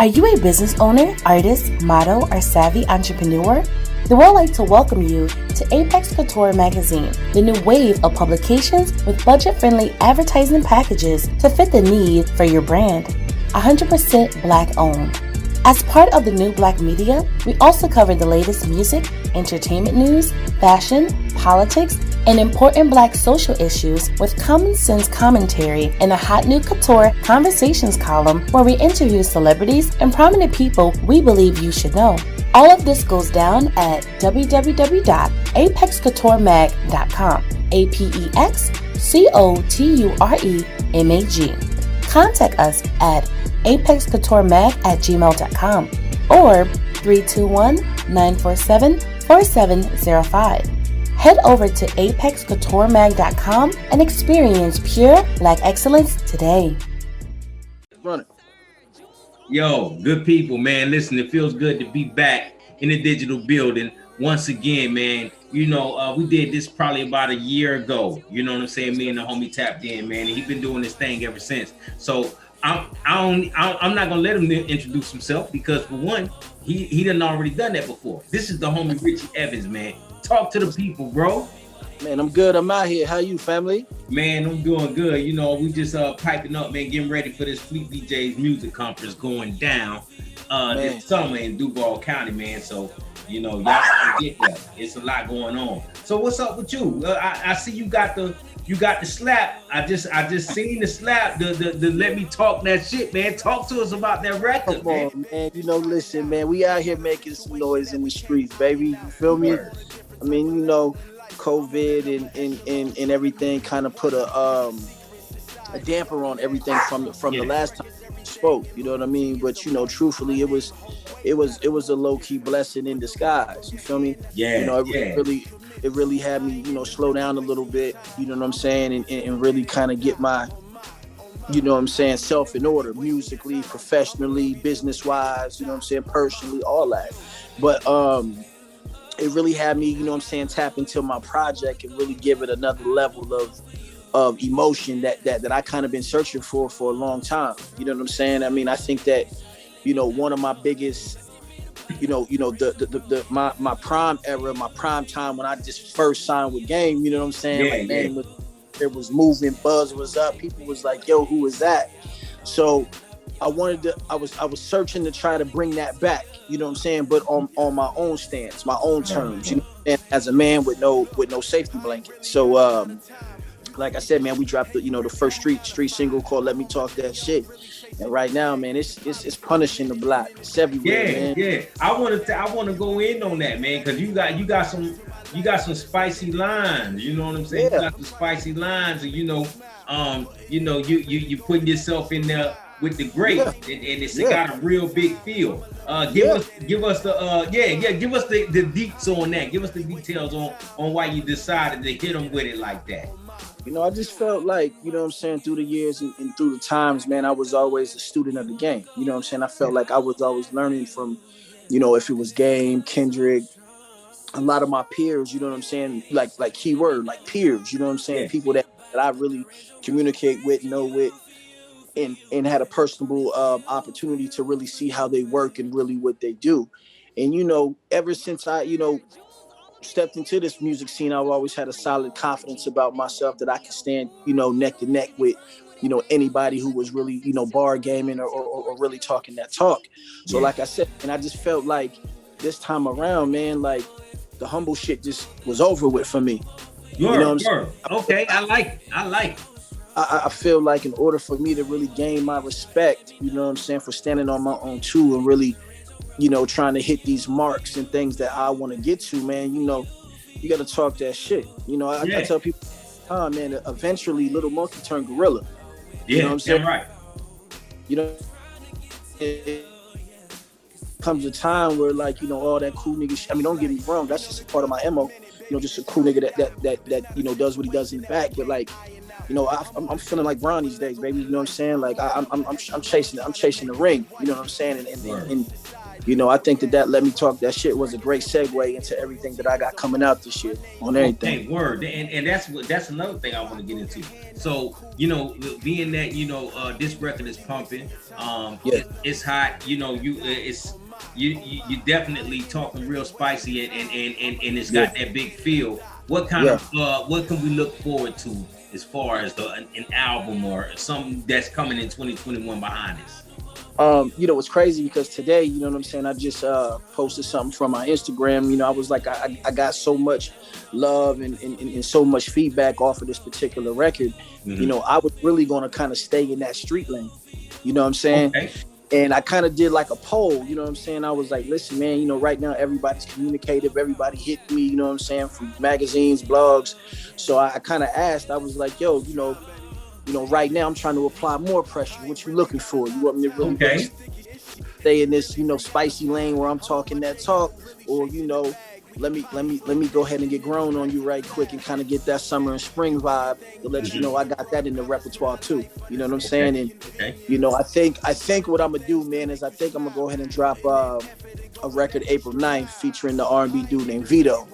Are you a business owner, artist, model, or savvy entrepreneur? Then we'd like to welcome you to Apex Couture Magazine, the new wave of publications with budget-friendly advertising packages to fit the need for your brand. 100% Black owned. As part of the new Black media, we also cover the latest music, entertainment news, fashion, politics, and important Black social issues with common sense commentary in a hot new Coture Conversations column where we interview celebrities and prominent people we believe you should know. All of this goes down at www.apexcouturemag.com. APEXCOTUREMAG. Contact us at apexcouturemag@gmail.com or 321-947-4705. Head over to apexcouturemag.com and experience pure Black excellence today. Run it. Yo, good people, man. Listen, it feels good to be back in the digital building once again, man. You know, we did this probably about a year ago. You know what I'm saying? Me and the homie tapped in, man, and he's been doing this thing ever since. So I'm not gonna let him introduce himself because for one, he done already done that before. This is the homie Richie Evans, man. Talk to the people, bro. Man, I'm good. I'm out here. How you, family? Man, I'm doing good. You know, we just piping up, man, getting ready for this Fleet DJ's music conference going down this summer in Duval County, man. So, you know, y'all can get there. It's a lot going on. So what's up with you? I see you got the slap. I just seen the slap. The let me talk that shit, man. Talk to us about that record. Come on, man. You know, listen, man. We out here making some noise in the streets, baby. You feel me? I mean, you know, COVID and everything kind of put a damper on everything from the last time we spoke. You know what I mean? But you know, truthfully, it was a low key blessing in disguise. You feel me? Yeah. You know, it really had me, you know, slow down a little bit. You know what I'm saying? And really kind of get my, you know what I'm saying, self in order, musically, professionally, business wise. You know what I'm saying? Personally, all that. But it really had me, you know what I'm saying, tap into my project and really give it another level of emotion that I kind of been searching for a long time. You know what I'm saying? I mean, I think that, you know, one of my biggest, my prime era, my prime time when I just first signed with Game, you know what I'm saying? It was moving, buzz was up. People was like, yo, who is that? So I was searching to try to bring that back, you know what I'm saying, but on my own stance, my own terms, you know, and as a man with no safety blanket. So like I said, man, we dropped the first street single called Let Me Talk That Shit. And right now, man, it's punishing the block. It's everywhere, man. Yeah. I want to go in on that, man, because you got some spicy lines. You know what I'm saying? Yeah. You got some spicy lines, and you putting yourself in there with the grape, and it's got a real big feel. Give us the deets on that. Give us the details on why you decided to hit them with it like that. You know, I just felt like, you know what I'm saying, through the years and through the times, man, I was always a student of the game. You know what I'm saying? I felt like I was always learning from, you know, if it was Game, Kendrick, a lot of my peers, you know what I'm saying? Like keyword, like peers, you know what I'm saying? Yeah. People that I really communicate with, know with, and had a personable opportunity to really see how they work and really what they do. And, you know, ever since I, you know, stepped into this music scene, I've always had a solid confidence about myself that I can stand, you know, neck to neck with, you know, anybody who was really, you know, bar gaming or really talking that talk. So like I said, and I just felt like this time around, man, like the humble shit just was over with for me. You know what I'm saying? Okay, I like it. I feel like in order for me to really gain my respect, you know what I'm saying, for standing on my own too and really, you know, trying to hit these marks and things that I want to get to, man, you know, you got to talk that shit. You know, I tell people, man, eventually Little Monkey turned gorilla. Yeah, you know what I'm saying? Right. You know, it comes a time where, like, you know, all that cool nigga shit, I mean, don't get me wrong, that's just a part of my MO, you know, just a cool nigga that you know, does what he does in the back, but like, you know, I'm feeling like Bron these days, baby. You know what I'm saying? Like I'm chasing the ring. You know what I'm saying? And You know, I think that Let Me Talk That Shit was a great segue into everything that I got coming out this year on everything. Okay, word. And that's another thing I want to get into. So, you know, being that, you know, this record is pumping, it's hot, you know, you definitely talking real spicy and it's got that big feel. What kind of what can we look forward to as far as an album or something that's coming in 2021 behind us? You know, it's crazy because today, you know what I'm saying, I just posted something from my Instagram. You know, I was like, I got so much love and so much feedback off of this particular record. Mm-hmm. You know, I was really going to kind of stay in that street lane. You know what I'm saying? Okay. And I kind of did like a poll, you know what I'm saying? I was like, listen, man, you know, right now everybody's communicative. Everybody hit me, you know what I'm saying, from magazines, blogs. So I kind of asked, I was like, yo, you know, right now I'm trying to apply more pressure. What you looking for? You want me to really stay in this, you know, spicy lane where I'm talking that talk, or, you know, let me go ahead and get grown on you right quick and kind of get that summer and spring vibe to let you know I got that in the repertoire too. You know what I'm saying? And you know, I think what I'm gonna do, man, is I think I'm gonna go ahead and drop a record April 9th featuring the R&B dude named Vito.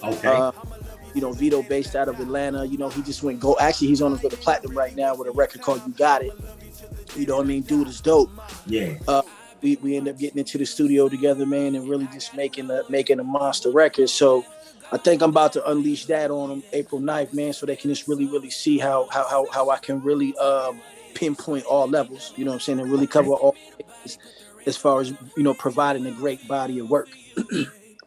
Okay. You know, Vito based out of Atlanta. You know, he just went gold. Actually, he's on for the platinum right now with a record called You Got It. You know what I mean? Dude is dope. Yeah. We end up getting into the studio together, man, and really just making a monster record. So I think I'm about to unleash that on them April 9th, man, so they can just really see how I can really pinpoint all levels, you know what I'm saying, and really cover all things as far as, you know, providing a great body of work.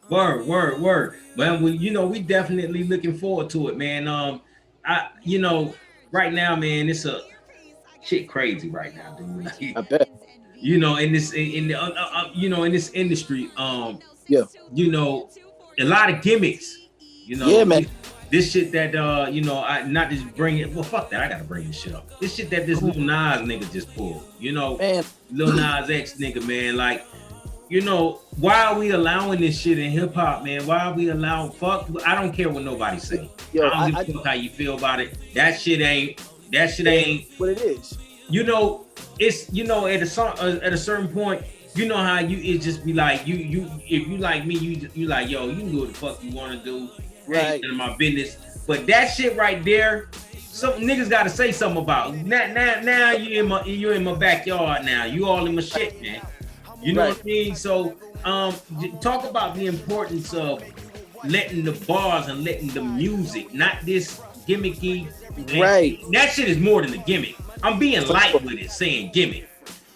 Word. Well, you know, we definitely looking forward to it, man. You know, right now, man, it's a shit crazy right now, dude. I bet. You know, in this industry, you know, a lot of gimmicks, you know. Yeah, man. This shit that you know, I not just bring it. Well, fuck that. I gotta bring this shit up. This shit that this Lil Nas nigga just pulled. You know, man. Lil Nas X nigga, man. Like, you know, why are we allowing this shit in hip hop, man? Why are we allowing? Fuck, I don't care what nobody say. Yo, I don't give a fuck how you feel about it. That shit ain't what it is. You know, it's, you know, at a certain point, you know how it just be like you if you like me, you like, yo, you can do what the fuck you want to do. Right. Ain't none of my business. But that shit right there, some niggas got to say something about. Now you in my backyard now. You all in my shit, man. You know what I mean? So talk about the importance of letting the bars and letting the music, not this gimmicky. Right. That shit is more than a gimmick. I'm being light with it, saying gimmick.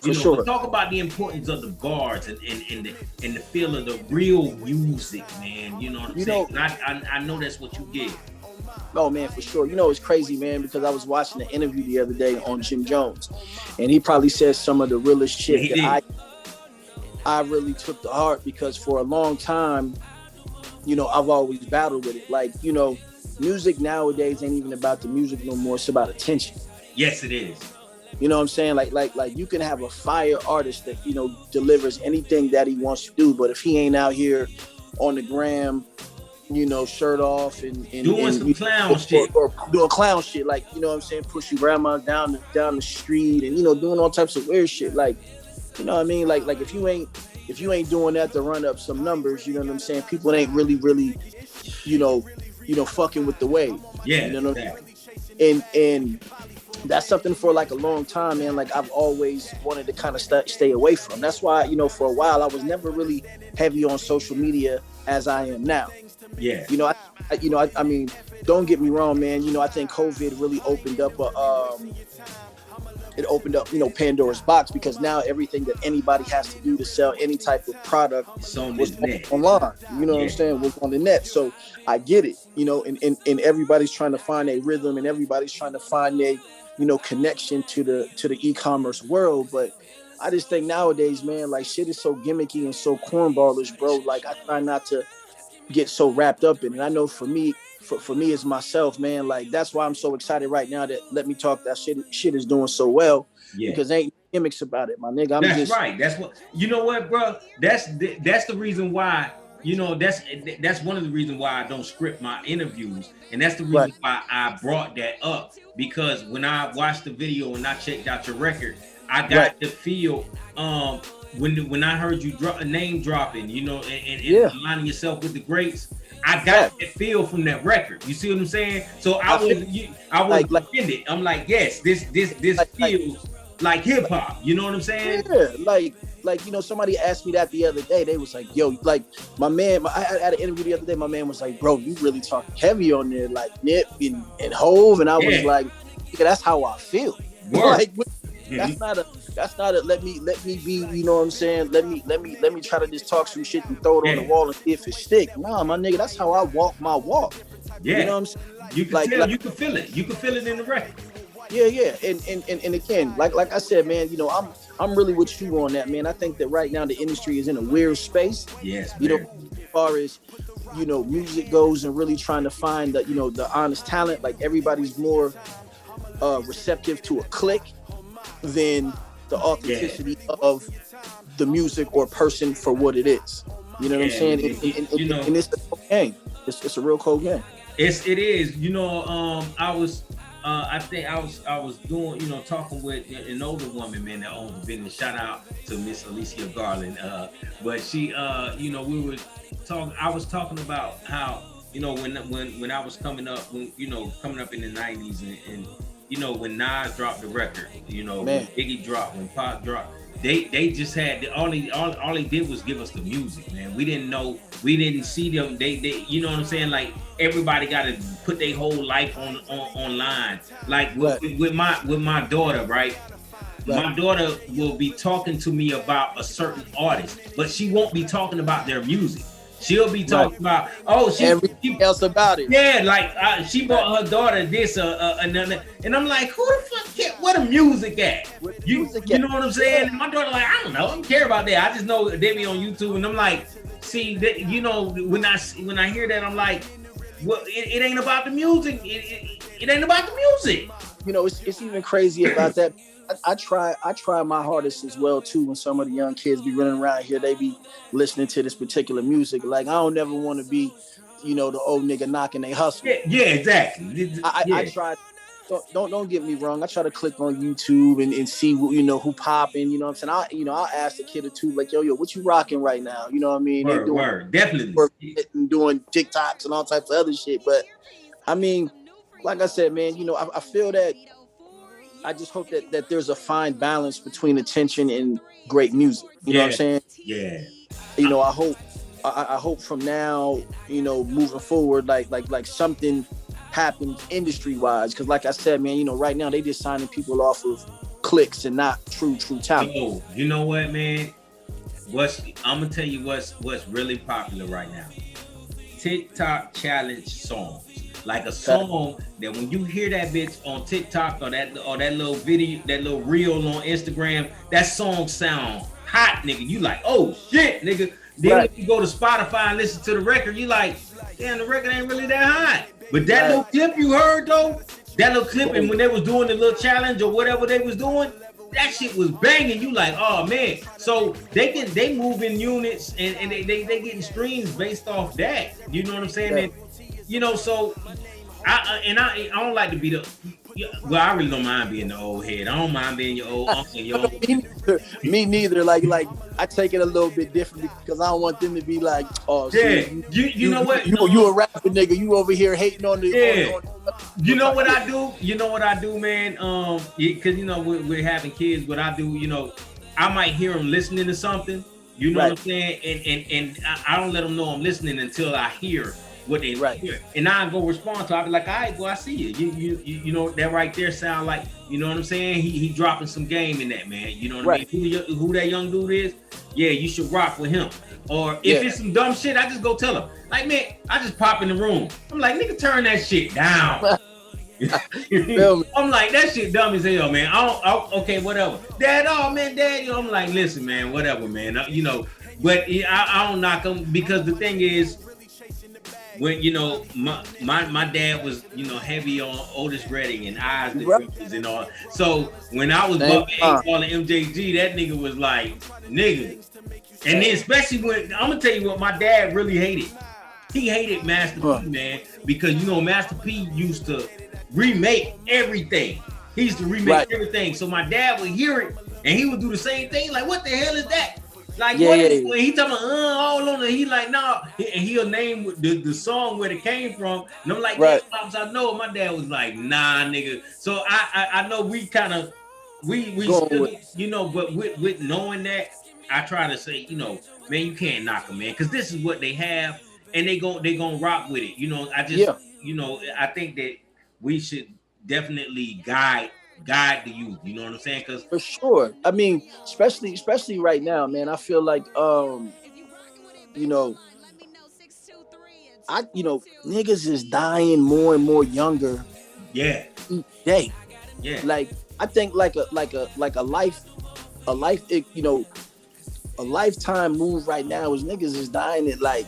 You know, but talk about the importance of the bars and the feel of the real music, man. You know what I'm saying? I know that's what you get. Oh man, for sure. You know, it's crazy, man, because I was watching an interview the other day on Jim Jones, and he probably said some of the realest shit that I really took to heart, because for a long time, you know, I've always battled with it. Like, you know, music nowadays ain't even about the music no more. It's about attention. Yes, it is. You know what I'm saying? Like you can have a fire artist that, you know, delivers anything that he wants to do, but if he ain't out here on the gram, you know, shirt off and doing some clown shit, or doing clown shit, like, you know what I'm saying, pushing grandma down the street and, you know, doing all types of weird shit, like, you know what I mean? Like if you ain't doing that to run up some numbers, you know what I'm saying, people ain't really, you know, fucking with the wave. Yeah. You know what I'm saying? And that's something for like a long time, man. Like I've always wanted to kind of stay away from. That's why, you know, for a while I was never really heavy on social media as I am now. Yeah. You know, I mean, don't get me wrong, man. You know, I think COVID really opened up you know, Pandora's box, because now everything that anybody has to do to sell any type of product was online. You know what I'm saying? Was on the net. So I get it, you know, and everybody's trying to find a rhythm, and everybody's trying to find a, you know, connection to the e-commerce world. But I just think nowadays, man, like shit is so gimmicky and so cornballish, bro. Like I try not to get so wrapped up in it. I know for me as myself, man, like that's why I'm so excited right now that Let Me Talk That Shit is doing so well. Yeah. Because ain't gimmicks about it, my nigga. That's right. That's what, you know what, bro? That's the reason why, you know, that's one of the reasons why I don't script my interviews. And that's the reason why I brought that up, because when I watched the video and I checked out your record, I got to feel when I heard you drop a name dropping, you know, and aligning yourself with the greats, I got that feel from that record. You see what I'm saying? So I was offended. I'm like, yes, this feels like hip hop. You know what I'm saying? Yeah, like you know, somebody asked me that the other day. They was like, yo, like my man, I had an interview the other day. My man was like, bro, you really talking heavy on there, like Nip and Hove, and I was like, yeah, that's how I feel. Like that's not a let me be, you know what I'm saying? Let me try to just talk some shit and throw it on the wall and see if it stick. Nah, my nigga, that's how I walk my walk. Yeah. You know what I'm saying? You can tell, you can feel it. You can feel it in the record. Yeah. And again, like I said, man, you know, I'm really with you on that, man. I think that right now the industry is in a weird space. Yes, you know, as far as, you know, music goes and really trying to find the, you know, the honest talent. Like everybody's more receptive to a click than the authenticity of the music or person for what it is. You know what I'm saying? And it's a cold game. It's a real cold game. It is. You know, I think I was doing, you know, talking with an older woman, man, that owns the business. Shout out to Miss Alicia Garland. But she, you know, I was talking about how, you know, when I was coming up, coming up in the 90s and you know, when Nas dropped the record, you know, when Biggie dropped, when Pop dropped, they just had all they did was give us the music, man. We didn't know, we didn't see them. They you know what I'm saying? Like everybody got to put their whole life on online. Like with my daughter, right? My daughter will be talking to me about a certain artist, but she won't be talking about their music. She'll be talking about, everything else about it. Yeah, like she bought her daughter this, another, and I'm like, who the fuck? Where the music at? You know what I'm saying? And my daughter like, I don't know, I don't care about that. I just know they be on YouTube, and I'm like, see, you know, when I hear that, I'm like, well, it ain't about the music. It ain't about the music. You know, it's even crazy about that. I try my hardest as well too. When some of the young kids be running around here, they be listening to this particular music. Like I don't never want to be, you know, the old nigga knocking they hustle. Yeah, exactly. I try. Don't get me wrong. I try to click on YouTube and see who popping. You know what I'm saying? I'll ask the kid or two like, yo, what you rocking right now? You know what I mean? Word, definitely. And doing TikToks and all types of other shit. But I mean, like I said, man, you know, I feel that. I just hope that there's a fine balance between attention and great music. You know what I'm saying? Yeah. You know, I hope from now, you know, moving forward, like something happens industry wise. Because like I said, man, you know, right now they just signing people off of clicks and not true talent. Yo, you know what, man? I'm gonna tell you what's really popular right now. TikTok challenge songs. Like a song that when you hear that bitch on TikTok or that little video, that little reel on Instagram, that song sound hot, nigga. You like, oh shit, nigga. Then when you go to Spotify and listen to the record, you like, damn, the record ain't really that hot. But that little clip you heard though, that little clip, and when they was doing the little challenge or whatever they was doing, that shit was banging. You like, oh man. So they move in units and they getting streams based off that. You know what I'm saying? And, you know, so I don't like to be the. Well, I really don't mind being the old head. I don't mind being your old uncle. Me neither. Like I take it a little bit differently because I don't want them to be like, oh, yeah. You know what? You a rapper nigga. You over here hating on the. Yeah. You know what I do? You know what I do, man? Because you know we're having kids. What I do, you know, I might hear them listening to something. You know what I'm saying? And I don't let them know I'm listening until I hear what they hear. And I go respond to. I be like, all right, go, I see you. You know that right there sound like, you know what I'm saying? He dropping some game in that, man. You know what I mean? Who that young dude is? Yeah, you should rock with him. Or if it's some dumb shit, I just go tell him. Like, man, I just pop in the room. I'm like, nigga, turn that shit down. I'm like, that shit dumb as hell, man. Okay, whatever. Dad, you know, I'm like, listen, man, whatever, man. You know, but I don't knock him because the thing is, when you know my dad was, you know, heavy on Otis Redding and Eyes Differences and all. So when I was bumping calling MJG, that nigga was like, nigga. And then especially when I'm gonna tell you what my dad really hated. He hated Master P, man, because you know Master P used to remake everything. He used to remake everything. So my dad would hear it and he would do the same thing. Like, what the hell is that? Like Yeah, what yeah, is yeah. when he talking about all on it? He like nah, and he'll name the song where it came from, and I'm like, damn, Right. pops, I know. My dad was like, nah, nigga. So I know we kind of we Going still with but with knowing that, I try to say man, you can't knock them, man, because this is what they have, and they gonna rock with it. I just yeah, I think that we should definitely guide the youth. You know what I'm saying? Because for sure. I mean, especially right now, man. I feel like you know, niggas is dying more and more younger yeah, each day. yeah. Like I think like a life a lifetime move right now is niggas is dying at like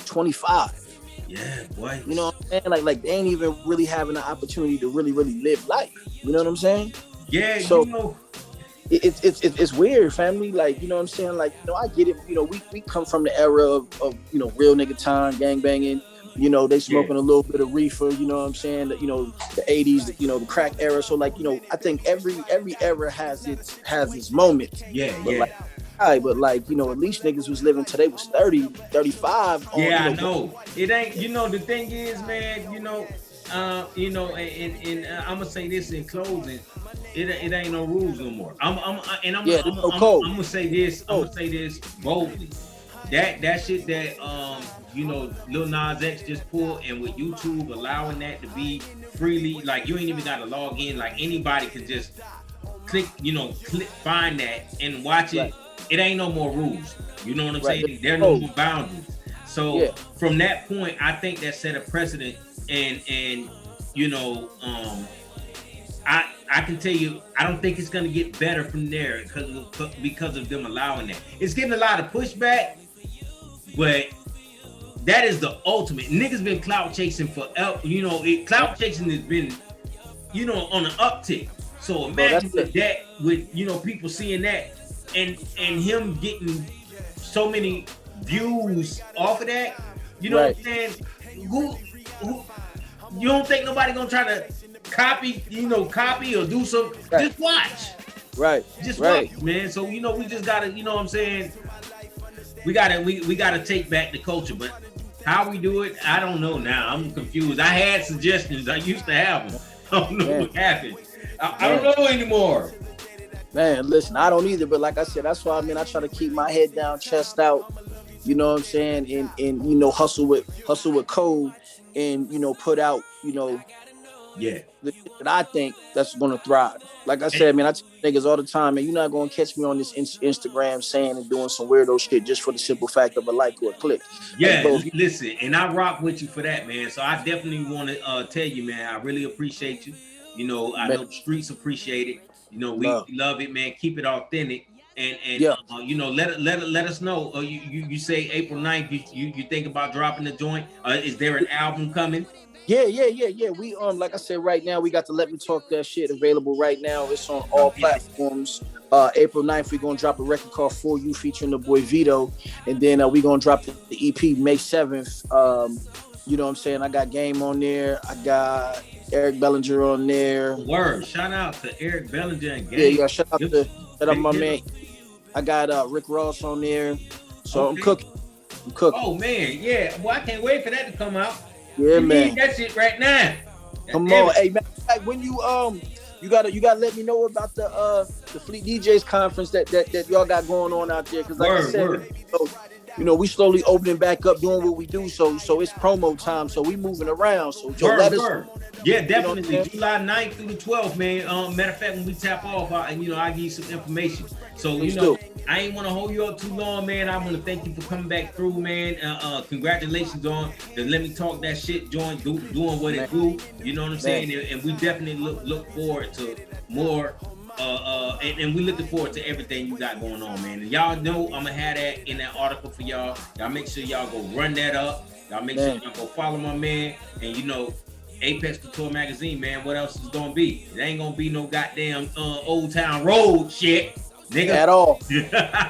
25. Yeah, boy. You know what I'm saying? Like they ain't even really having the opportunity to really live life. You know what I'm saying? Yeah, So it's weird, family. Like, you know what I'm saying? Like, I get it. We come from the era of real nigga time, gang banging. They yeah, smoking a little bit of reefer. You know what I'm saying? The 80s. The crack era. So like, I think every era has its moment. yeah, But yeah. like, but like, at least niggas was living till they was 30, 35 on, Yeah, I know. It ain't, the thing is, man, and I'm gonna say this in closing, it ain't no rules no more. yeah, there's no code. I'm gonna say this, boldly. That shit that Lil Nas X just pulled, and with YouTube allowing that to be freely, like you ain't even gotta log in, like anybody can just find that and watch it. Right. It ain't no more rules. You know what I'm Right. saying? There are no more boundaries. So Yeah. from that point, I think that set a precedent, and I can tell you, I don't think it's gonna get better from there because of them allowing that. It's getting a lot of pushback, but that is the ultimate. Niggas been clout chasing forever. Clout chasing has been, on an uptick. So imagine with people seeing that and him getting so many views off of that. You know what I'm saying? Who you don't think nobody gonna try to copy or do some? Right. Just watch. Right. Just right. watch, man. So we just gotta, what I'm saying? We gotta take back the culture, but how we do it, I don't know now. I'm confused. I had suggestions. I used to have them. I don't know what happened. I don't know anymore. Man, listen, I don't either, but like I said, that's why I try to keep my head down, chest out, you know what I'm saying, and hustle with code, and put out, yeah, that I think that's gonna thrive. Like I said, I tell niggas all the time, man, you're not gonna catch me on this Instagram saying and doing some weirdo shit just for the simple fact of a like or a click. Yeah, Hey, listen, and I rock with you for that, man. So I definitely want to tell you, man, I really appreciate you. I know the streets appreciate it. We love it, man. Keep it authentic, and let us know. You say April 9th, you think about dropping the joint? Is there an album coming? Yeah. We like I said, right now we got the Let Me Talk That Shit available right now. It's on all platforms. April 9th, we're gonna drop a record called For You featuring the boy Vito, and then we're gonna drop the EP May 7th. You know what I'm saying? I got Game on there. I got Eric Bellinger on there. Word! Shout out to Eric Bellinger and Game. Yeah. Shout out my man. I got Rick Ross on there. So I'm cooking. Oh man, yeah. Well, I can't wait for that to come out. Yeah, man. Need that shit right now. Come on, hey man. Like when you gotta let me know about the Fleet DJs conference that y'all got going on out there, because like I said, we slowly opening back up, doing what we do. So it's promo time. So we moving around. So let us. Yeah, definitely. July 9th through the 12th, man. Matter of fact, when we tap off, I give you some information. So I ain't want to hold you up too long, man. I want to thank you for coming back through, man. Congratulations on the Let Me Talk That Shit joint, doing what it do. You know what I'm saying? And we definitely look forward to more. And we looking forward to everything you got going on, man. And y'all know I'm gonna have that in that article for y'all. Y'all make sure y'all go run that up. Y'all make sure y'all go follow my man. And Apex Couture Magazine, man. What else is gonna be? It ain't gonna be no goddamn Old Town Road shit, nigga. At all.